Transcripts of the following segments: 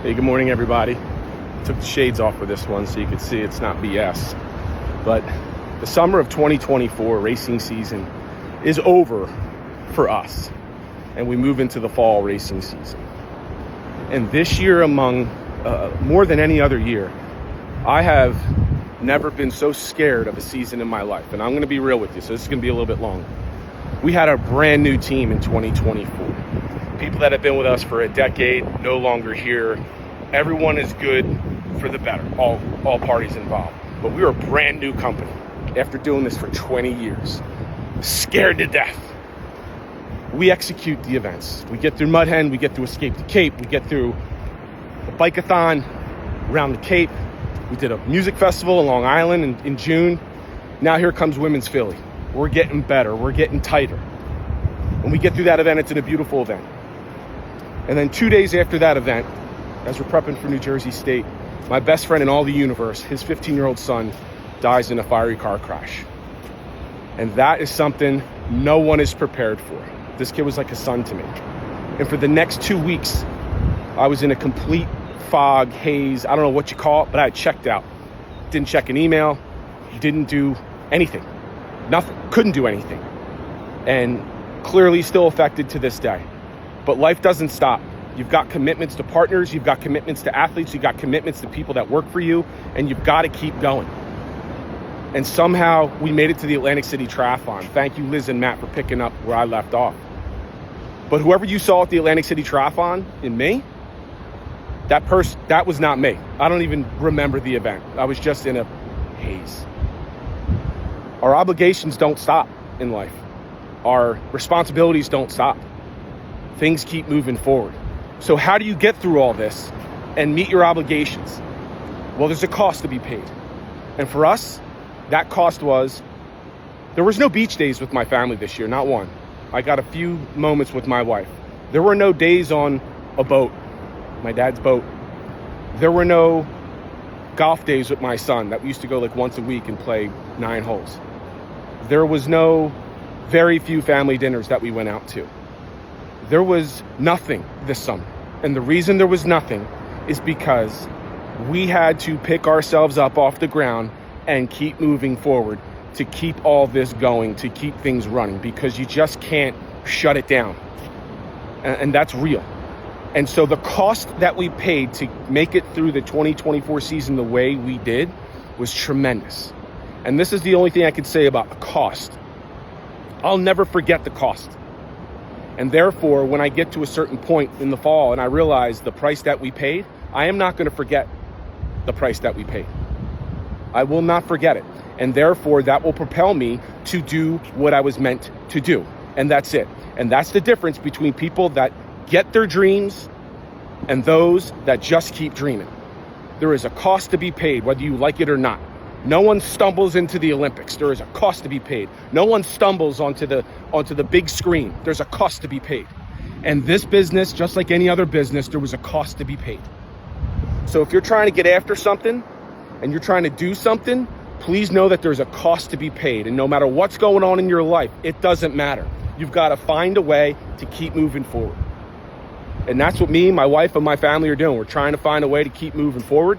Hey, good morning, everybody. Took the shades off for this one so you could see it's not BS. But the summer of 2024 racing season is over for us, and we move into the fall racing season. And this year, among more than any other year, I have never been so scared of a season in my life. And I'm going to be real with you, so this is going to be a little bit long. We had a brand new team in 2024. People that have been with us for a decade, no longer here. Everyone is good for the better, all parties involved. But we were a brand new company after doing this for 20 years. Scared to death. We execute the events. We get through Mud Hen, we get through Escape the Cape, we get through the Bike-a-thon around the Cape. We did a music festival in Long Island in June. Now here comes Women's Philly. We're getting better, we're getting tighter. When we get through that event, it's a beautiful event. And then 2 days after that event, as we're prepping for New Jersey State, my best friend in all the universe, his 15-year-old son, dies in a fiery car crash. And that is something no one is prepared for. This kid was like a son to me. And for the next 2 weeks, I was in a complete fog, haze, I don't know what you call it, but I had checked out. Didn't check an email, didn't do anything. Nothing, couldn't do anything. And clearly still affected to this day. But life doesn't stop. You've got commitments to partners, you've got commitments to athletes, you've got commitments to people that work for you, and you've got to keep going. And somehow we made it to the Atlantic City Triathlon. Thank you, Liz and Matt, for picking up where I left off. But whoever you saw at the Atlantic City Triathlon in me, that was not me. I don't even remember the event. I was just in a haze. Our obligations don't stop in life. Our responsibilities don't stop. Things keep moving forward. So how do you get through all this and meet your obligations? Well, there's a cost to be paid. And for us, that cost was, there was no beach days with my family this year, not one. I got a few moments with my wife. There were no days on a boat, my dad's boat. There were no golf days with my son that we used to go like once a week and play 9 holes. There was no very few family dinners that we went out to. There was nothing this summer. And the reason there was nothing is because we had to pick ourselves up off the ground and keep moving forward to keep all this going, to keep things running, because you just can't shut it down. And that's real. And so the cost that we paid to make it through the 2024 season the way we did was tremendous. And this is the only thing I could say about the cost. I'll never forget the cost. And therefore, when I get to a certain point in the fall and I realize the price that we paid, I am not going to forget the price that we paid. I will not forget it. And therefore, that will propel me to do what I was meant to do. And that's it. And that's the difference between people that get their dreams and those that just keep dreaming. There is a cost to be paid, whether you like it or not. No one stumbles into the Olympics. There is a cost to be paid. No one stumbles onto the big screen. There's a cost to be paid. And this business, just like any other business, there was a cost to be paid. So if you're trying to get after something and you're trying to do something, please know that there's a cost to be paid. And no matter what's going on in your life, it doesn't matter. You've got to find a way to keep moving forward. And that's what me, my wife, and my family are doing. We're trying to find a way to keep moving forward.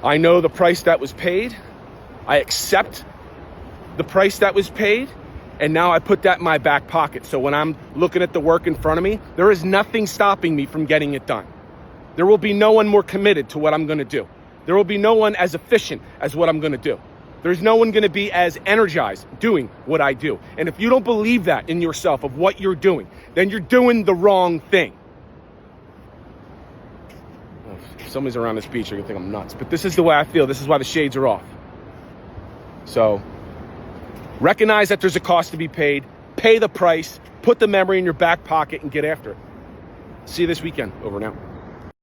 I know the price that was paid. I accept the price that was paid. And now I put that in my back pocket. So when I'm looking at the work in front of me, there is nothing stopping me from getting it done. There will be no one more committed to what I'm going to do. There will be no one as efficient as what I'm going to do. There's no one going to be as energized doing what I do. And if you don't believe that in yourself of what you're doing, then you're doing the wrong thing. If somebody's around this beach, they're going to think I'm nuts. But this is the way I feel. This is why the shades are off. So recognize that there's a cost to be paid. Pay the price. Put the memory in your back pocket and get after it. See you this weekend. Over and out.